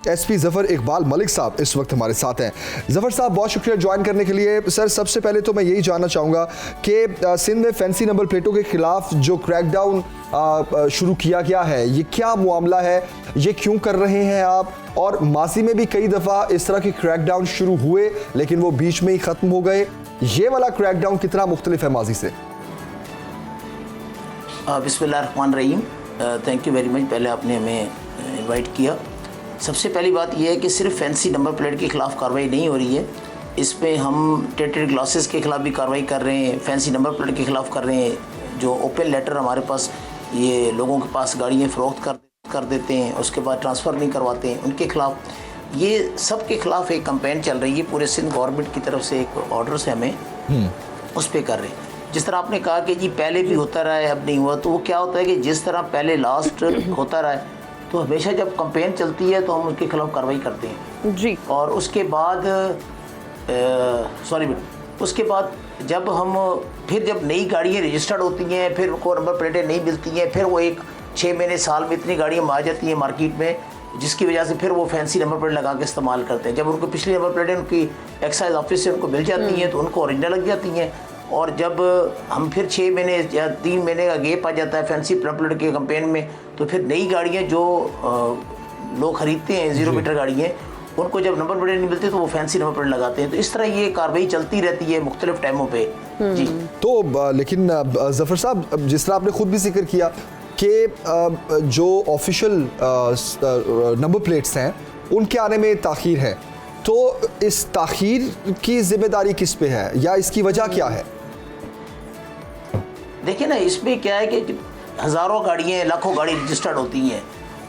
SP Zafar Iqbal Malik साहब इस वक्त हमारे साथ हैं। जफर साहब, बहुत शुक्रिया ज्वाइन करने के लिए। सर, सबसे पहले तो मैं यही जानना चाहूँगा कि सिंध में फैंसी नंबर प्लेटों के खिलाफ जो क्रैकडाउन शुरू किया गया है, ये क्या मामला है, ये क्यों कर रहे हैं आप? और माजी में भी कई दफ़ा इस तरह के क्रैकडाउन शुरू हुए लेकिन वो बीच में ही ख़त्म हो गए। ये वाला क्रैकडाउन कितना मुख्तलिफ है माजी से? बिस्मिल्लाहिर्रहमानिर्रहीम, थैंक यू वेरी मच। पहले आपने हमें इनवाइट किया। सबसे पहली बात यह है कि सिर्फ फैंसी नंबर प्लेट के ख़िलाफ़ कार्रवाई नहीं हो रही है, इसमें हम ट्रेडेड ग्लासेस के ख़िलाफ़ भी कार्रवाई कर रहे हैं, फैंसी नंबर प्लेट के ख़िलाफ़ कर रहे हैं। जो ओपन लेटर हमारे पास ये लोगों के पास गाड़ियाँ फ़रोख्त कर देते हैं, उसके बाद ट्रांसफ़र नहीं करवाते हैं, उनके ख़िलाफ़, ये सब के ख़िलाफ़ एक कैंपेन चल रही है। पूरे सिंध गवर्नमेंट की तरफ से एक ऑर्डर से हमें उस पर कर रहे हैं। जिस तरह आपने कहा कि जी पहले भी होता रहा है, अब नहीं हुआ, तो वो क्या होता है कि जिस तरह पहले लास्ट होता रहा है, तो हमेशा जब कंपेन चलती है तो हम उसके खिलाफ कार्रवाई करते हैं जी। और उसके बाद उसके बाद जब हम फिर जब नई गाड़ियाँ रजिस्टर्ड होती हैं, फिर उनको नंबर प्लेटें नहीं मिलती हैं, फिर वो 1 6 महीने साल में इतनी गाड़ियाँ आ जाती हैं मार्केट में, जिसकी वजह से फिर वो फैंसी नंबर प्लेट लगा के इस्तेमाल करते हैं। जब उनको पिछली नंबर प्लेटें उनकी एक्साइज ऑफिस से उनको मिल जाती हैं तो उनको ओरिजिनल लग जाती हैं। और जब हम फिर 6 महीने या 3 महीने का गैप आ जाता है फैंसी नंबर प्लेट के कैंपेन में, तो फिर नई गाड़ियाँ जो लोग ख़रीदते हैं 0 मीटर गाड़ियाँ, उनको जब नंबर प्लेट नहीं मिलती तो वो फैंसी नंबर प्लेट लगाते हैं। तो इस तरह ये कार्रवाई चलती रहती है मुख्तलिफ टाइमों पे जी। तो लेकिन जफर साहब, जिस तरह आपने खुद भी जिक्र किया कि जो ऑफिशियल नंबर प्लेट्स हैं उनके आने में ताख़ीर है, तो इस ताख़ीर की जिम्मेदारी किस पे है या इसकी वजह क्या है? देखिए ना, इसमें क्या है कि हज़ारों गाड़ियाँ, लाखों गाड़ी रजिस्टर्ड होती हैं,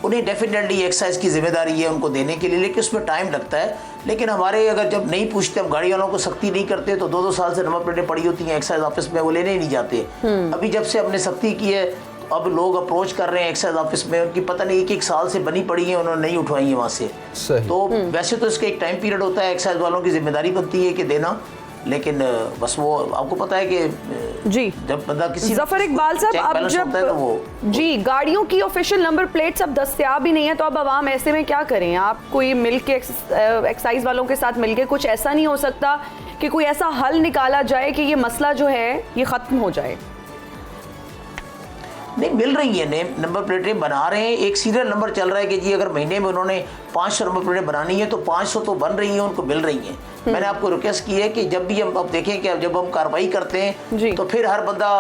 उन्हें डेफिनेटली एक्साइज की जिम्मेदारी है उनको देने के लिए, लेकिन उसमें टाइम लगता है। लेकिन हमारे अगर जब नहीं पूछते, हम गाड़ी वालों को सख्ती नहीं करते, तो 2-2 साल से नंबर प्लेटें पड़ी होती हैं एक्साइज ऑफिस में, वो लेने ही नहीं जाते। अभी जब से हमने सख्ती की है, अब लोग अप्रोच कर रहे हैं एक्साइज ऑफिस में, उनकी पता नहीं 1-1 साल से बनी पड़ी है, उन्होंने नहीं उठवाई है वहाँ से। तो वैसे तो इसका एक टाइम पीरियड होता है, एक्साइज वालों की जिम्मेदारी बनती है कि देना, लेकिन बस वो आपको पता है कि जी जब बंदा किसी जफर इकबाल साहब, अब जब तो वो जी गाड़ियों की ऑफिशियल नंबर प्लेट्स अब दस्तयाब ही नहीं है, तो अब आवाम ऐसे में क्या करें? आप कोई मिल के एक्साइज वालों के साथ मिलके कुछ ऐसा नहीं हो सकता कि कोई ऐसा हल निकाला जाए कि ये मसला जो है ये ख़त्म हो जाए? नहीं, मिल रही है, नंबर प्लेटें बना रहे हैं, एक सीरियल नंबर चल रहा है कि जी अगर महीने में उन्होंने 500 नंबर प्लेटें बनानी है तो 500 तो बन रही हैं, उनको मिल रही हैं। मैंने आपको रिक्वेस्ट की है कि जब भी हम अब देखें कि जब हम कार्रवाई करते हैं तो फिर हर बंदा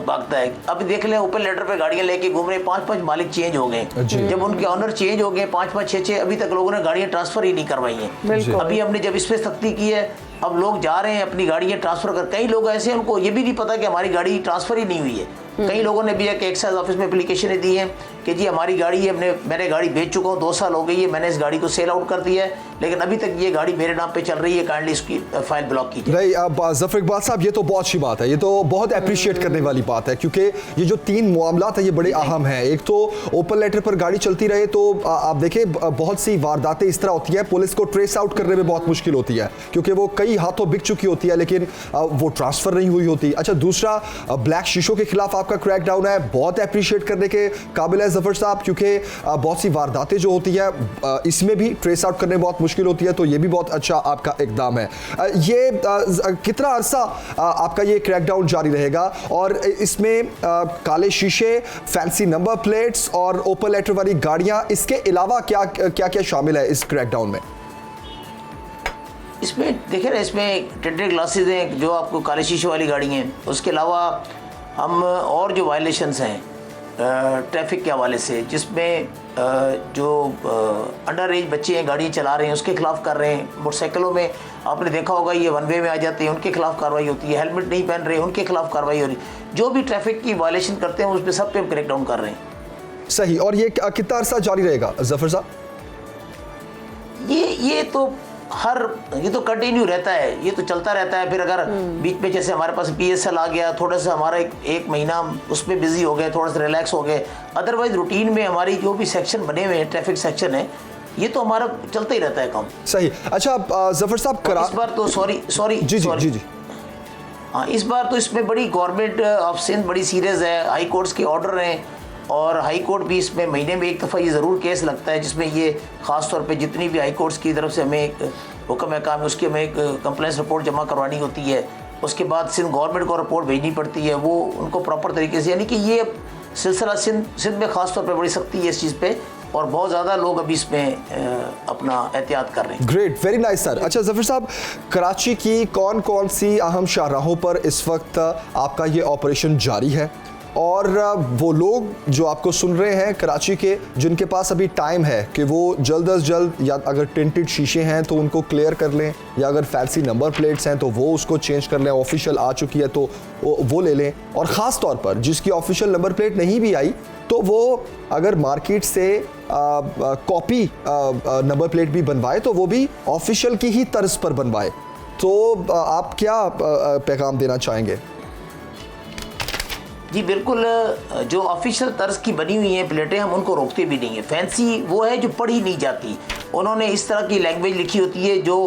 भागता है। अब देख लें, ओपन लेटर पे गाड़ियां लेके घूम रहे, 5-5 मालिक चेंज हो गए। जब उनके ऑनर चेंज हो गए 5-5 6-6, अभी तक लोगों ने गाड़ियां ट्रांसफर ही नहीं करवाई हैं। अभी हमने जब इस पर सख्ती की है, अब लोग जा रहे हैं अपनी गाड़ियां ट्रांसफर कर। कई लोग ऐसे हैं उनको ये भी नहीं पता कि हमारी गाड़ी ट्रांसफर ही नहीं हुई है। कई लोगों ने भी एक्साइज ऑफिस में एप्लीकेशन दी है कि जी हमारी गाड़ी है, मैंने गाड़ी बेच चुका हूँ, 2 साल हो गई है, मैंने इस गाड़ी को सेल आउट कर दिया है, लेकिन अभी तक ये गाड़ी मेरे नाम पे चल रही है, काइंडली इसकी फाइल ब्लॉक कीजिए। नहीं, अब जफर इकबाल साहब, ये तो बहुत अच्छी बात है, ये तो बहुत अप्रिशिएट करने वाली बात है, क्योंकि ये जो 3 मामलात है ये बड़े अहम हैं। एक तो ओपन लेटर पर गाड़ी चलती रहे तो आप देखें बहुत सी वारदातें इस तरह होती है, पुलिस को ट्रेस आउट करने में बहुत मुश्किल होती है, क्योंकि वो कई हाथों बिक चुकी होती है लेकिन वो ट्रांसफर नहीं हुई होती। अच्छा, दूसरा ब्लैक शीशों के खिलाफ आपका क्रैकडाउन है, बहुत अप्रिशिएट करने के काबिल है जफर साहब, क्योंकि बहुत सी वारदातें जो होती है इसमें भी ट्रेस आउट करने बहुत मुश्किल होती है, तो ये भी बहुत अच्छा आपका इकदाम है। ये कितना अरसा आपका ये क्रैकडाउन जारी रहेगा और इसमें काले शीशे, फैंसी नंबर प्लेट्स और ओपन लेटर वाली गाड़ियां, इसके अलावा क्या क्या शामिल है इस क्रैकडाउन में? इसमें देखिए ना, इसमें ट्रेडेड ग्लासेस हैं जो आपको काले शीशे वाली गाड़ी हैं, उसके अलावा हम और जो वायलेशंस हैं ट्रैफिक के हवाले से, जिसमें जो अंडर एज बच्चे हैं गाड़ी चला रहे हैं उसके खिलाफ कर रहे हैं। मोटरसाइकिलों में आपने देखा होगा ये 1 वे में आ जाते हैं, उनके खिलाफ कार्रवाई होती है। हेलमेट नहीं पहन रहे, उनके खिलाफ कार्रवाई हो रही है। जो भी ट्रैफिक की वायलेशन करते हैं उस पर सब पे हम क्रैकडाउन कर रहे हैं। सही। और ये कितना अरसा जारी रहेगा जफर साहब? ये तो ये तो कंटिन्यू रहता है, ये तो चलता रहता है। फिर अगर बीच में जैसे हमारे पास PSL आ गया, थोड़ा सा हमारा एक महीना उसमें बिजी हो गए, थोड़ा सा रिलैक्स हो गए, अदरवाइज रूटीन में हमारी जो भी सेक्शन बने हुए हैं, ट्रैफिक सेक्शन है, ये तो हमारा चलता ही रहता है काम। सही। अच्छा जफर साहब, इस बार तो सॉरी जी हाँ, इस बार तो इसमें बड़ी गवर्नमेंट ऑफ सिंध बड़ी सीरियस है, हाई कोर्ट्स के ऑर्डर हैं, और हाई कोर्ट भी इसमें महीने में एक दफ़ा ये ज़रूर केस लगता है, जिसमें ये ख़ास तौर पे जितनी भी हाई कोर्ट्स की तरफ से हमें एक हुक्म है काम है, उसकी हमें एक कंप्लेंस रिपोर्ट जमा करवानी होती है। उसके बाद सिंध गवर्नमेंट को रिपोर्ट भेजनी पड़ती है, वो उनको प्रॉपर तरीके से, यानी कि ये सिलसिला सिंध में ख़ास तौर पर बड़ी सख्ती है इस चीज़ पर, और बहुत ज़्यादा लोग अभी इसमें अपना एहतियात कर रहे हैं। Great, very nice sir. अच्छा ज़फ़र साहब, कराची की कौन कौन सी अहम शाहराहों पर इस वक्त आपका ये ऑपरेशन जारी है, और वो लोग जो आपको सुन रहे हैं कराची के, जिनके पास अभी टाइम है कि वो जल्द अज जल्द, या अगर टिंटेड शीशे हैं तो उनको क्लियर कर लें, या अगर फैंसी नंबर प्लेट्स हैं तो वो उसको चेंज कर लें, ऑफिशियल आ चुकी है तो वो ले लें, और ख़ास तौर पर जिसकी ऑफिशियल नंबर प्लेट नहीं भी आई तो वो अगर मार्केट से कॉपी नंबर प्लेट भी बनवाए तो वो भी ऑफिशियल की ही तर्ज पर बनवाए। तो आप क्या पैगाम देना चाहेंगे? जी बिल्कुल, जो ऑफिशियल तर्ज की बनी हुई हैं प्लेटें हम उनको रोकते भी नहीं हैं। फैंसी वो है जो पढ़ी नहीं जाती, उन्होंने इस तरह की लैंग्वेज लिखी होती है जो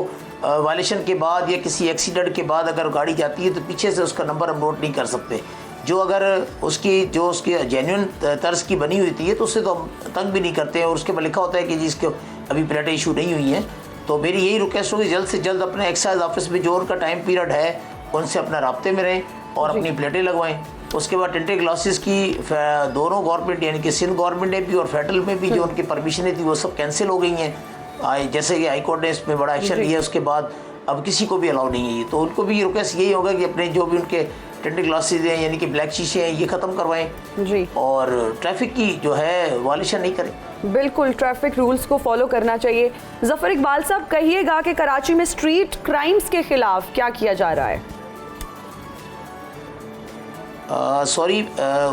वायलेशन के बाद या किसी एक्सीडेंट के बाद अगर गाड़ी जाती है तो पीछे से उसका नंबर हम नोट नहीं कर सकते। जो अगर उसकी जेन्युइन तर्ज की बनी हुई थी तो उससे तो हम तंग भी नहीं करते हैं, और उसके में लिखा होता है कि जिसके अभी प्लेटें इशू नहीं हुई हैं। तो मेरी यही रिक्वेस्ट होगी जल्द से जल्द अपने एक्साइज ऑफिस में जो उनका टाइम पीरियड है उनसे अपना राब्ते में रहें और अपनी प्लेटें लगवाएं। उसके बाद टिंटेड ग्लासेस की दोनों गवर्नमेंट, यानी कि सिंध गवर्नमेंट ने भी और फेडरल में भी जो उनकी परमिशनें थी वो सब कैंसिल हो गई हैं। जैसे कि हाई कोर्ट ने इसमें बड़ा एक्शन लिया, उसके बाद अब किसी को भी अलाउ नहीं है। तो उनको भी रिक्वेस्ट यही होगा कि अपने जो भी उनके टिंटेड ग्लासेस हैं, यानी कि ब्लैक शीशे हैं, ये ख़त्म करवाएं जी, और ट्रैफिक की जो है वायलेशन नहीं करें। बिल्कुल ट्रैफिक रूल्स को फॉलो करना चाहिए। ज़फ़र इकबाल साहब, कहिएगा कि कराची में स्ट्रीट क्राइम्स के खिलाफ क्या किया जा रहा है? सॉरी,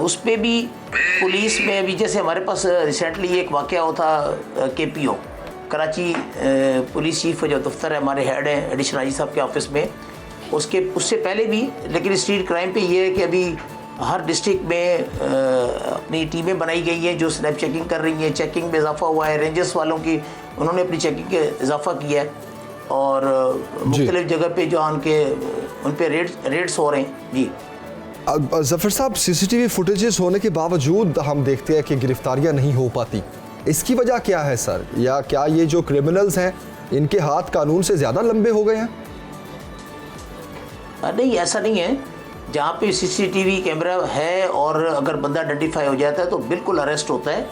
उस पर भी पुलिस में अभी जैसे हमारे पास रिसेंटली एक वाक़या हुआ था KPO कराची पुलिस चीफ जो दफ्तर है, हमारे हेड हैं एडिशनल आई साहब के ऑफिस में, उससे पहले भी। लेकिन स्ट्रीट क्राइम पे ये है कि अभी हर डिस्ट्रिक्ट में अपनी टीमें बनाई गई हैं जो स्नैप चेकिंग कर रही हैं। चेकिंग में इजाफा हुआ है, रेंजर्स वालों की उन्होंने अपनी चेकिंग के इजाफा किया है, और मुख्तलिफ जगह पे जो उन पे रेड्स हो रहे हैं। जी ज़फ़र साहब, CCTV फुटेजेस होने के बावजूद हम देखते हैं कि गिरफ्तारियां नहीं हो पाती, इसकी वजह क्या है सर? या क्या ये जो क्रिमिनल्स हैं इनके हाथ कानून से ज़्यादा लंबे हो गए हैं? नहीं, ऐसा नहीं है। जहाँ पे CCTV कैमरा है और अगर बंदा आइडेंटिफाई हो जाता है तो बिल्कुल अरेस्ट होता है,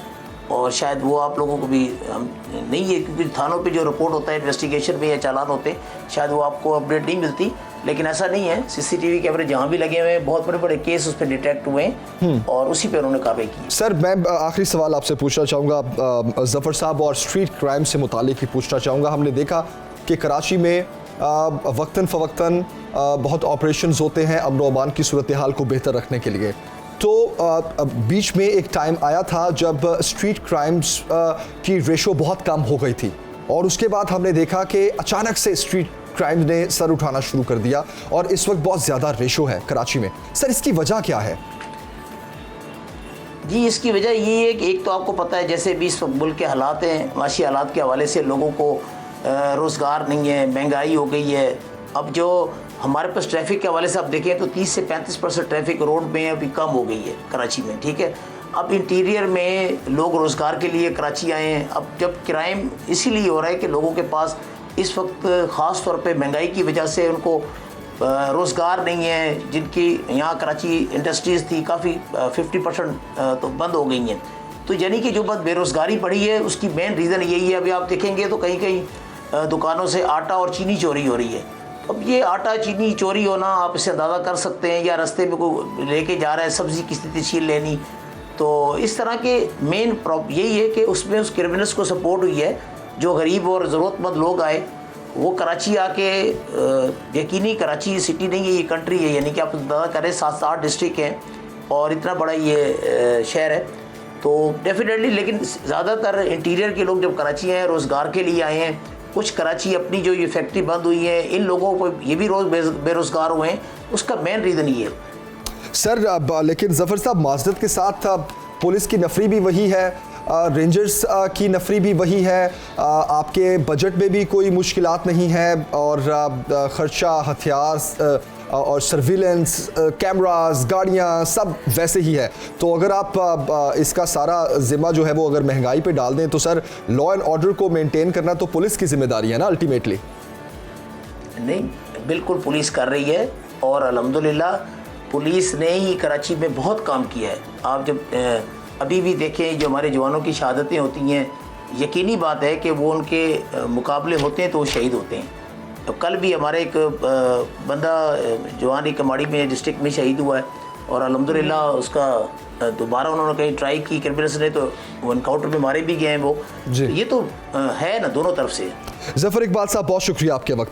और शायद वो आप लोगों को भी नहीं है, क्योंकि थानों पे जो रिपोर्ट होता है इन्वेस्टिगेशन में या चालान होते हैं शायद वो आपको अपडेट नहीं मिलती। लेकिन ऐसा नहीं है, CCTV कैमरे जहाँ भी लगे हुए हैं बहुत बड़े बड़े केस उस पर डिटेक्ट हुए हैं और उसी पे उन्होंने कार्रवाई की। सर, मैं आखिरी सवाल आपसे पूछना चाहूँगा ज़फ़र साहब, और स्ट्रीट क्राइम से मुतालिक ही पूछना चाहूँगा। हमने देखा कि कराची में वक्तन फ़वक्तन बहुत ऑपरेशंस होते हैं अमन व अमान की सूरत हाल को बेहतर रखने के लिए। तो बीच में एक टाइम आया था जब स्ट्रीट क्राइम्स की रेशो बहुत कम हो गई थी, और उसके बाद हमने देखा कि अचानक से स्ट्रीट क्राइम ने सर उठाना शुरू कर दिया और इस वक्त बहुत ज़्यादा रेशो है कराची में। सर, इसकी वजह क्या है? जी, इसकी वजह ये है कि एक तो आपको पता है जैसे भी इस वक्त मुल्क के हालात हैं, माशी हालात के हवाले से लोगों को रोज़गार नहीं है, महंगाई हो गई है। अब जो हमारे पास ट्रैफिक के हवाले से आप देखें तो 30 से 35% ट्रैफिक रोड में अभी कम हो गई है कराची में, ठीक है। अब इंटीरियर में लोग रोज़गार के लिए कराची आए हैं। अब जब क्राइम इसीलिए हो रहा है कि लोगों के पास इस वक्त ख़ास तौर पे महंगाई की वजह से उनको रोज़गार नहीं है। जिनकी यहाँ कराची इंडस्ट्रीज़ थी काफ़ी 50% तो बंद हो गई हैं। तो यानी कि जो बात बेरोज़गारी बढ़ी है उसकी मेन रीज़न यही है। अभी आप देखेंगे तो कहीं कहीं दुकानों से आटा और चीनी चोरी हो रही है। अब ये आटा चीनी चोरी होना आप इससे अंदाज़ा कर सकते हैं, या रास्ते में कोई लेके जा रहा है सब्ज़ी किसी से छीन लेनी। तो इस तरह के मेन प्रॉब्लम यही है कि उसमें उस क्रिमिनल्स को सपोर्ट हुई है। जो गरीब और ज़रूरतमंद लोग आए वो कराची आके, यकीनी कराची सिटी नहीं है, ये कंट्री है, यानी कि आप अंदाज़ा करें 7 से 8 डिस्ट्रिक्ट हैं और इतना बड़ा ये शहर है। तो डेफिनेटली, लेकिन ज़्यादातर इंटीरियर के लोग जब कराची आए रोज़गार के लिए आए हैं। कुछ कराची अपनी जो ये फैक्ट्री बंद हुई है, इन लोगों को ये भी रोज़ बेरोज़गार हुए हैं, उसका मेन रीज़न ये है। सर, लेकिन ज़फ़र साहब, माज़रत के साथ पुलिस की नफरी भी वही है, रेंजर्स की नफरी भी वही है, आपके बजट में भी कोई मुश्किलात नहीं है, और ख़र्चा हथियार और सर्विलेंस, कैमरास, गाड़ियाँ सब वैसे ही है। तो अगर आप इसका सारा जिम्मा जो है वो अगर महंगाई पे डाल दें तो सर लॉ एंड ऑर्डर को मेंटेन करना तो पुलिस की जिम्मेदारी है ना अल्टीमेटली। नहीं, बिल्कुल पुलिस कर रही है और अल्हम्दुलिल्लाह पुलिस ने ही कराची में बहुत काम किया है। आप जब अभी भी देखें जो हमारे जवानों की शहादतें होती हैं, यकीनी बात है कि वो उनके मुकाबले होते हैं तो वो शहीद होते हैं। तो कल भी हमारे एक बंदा जवान एक कमाड़ी में डिस्ट्रिक्ट में शहीद हुआ है और अल्हम्दुलिल्लाह उसका दोबारा उन्होंने कहीं ट्राई की क्रिमिनल्स ने तो वो एनकाउंटर में मारे भी गए हैं वो। जी। ये तो है ना दोनों तरफ से। ज़फ़र इकबाल साहब बहुत शुक्रिया आपके वक्त का।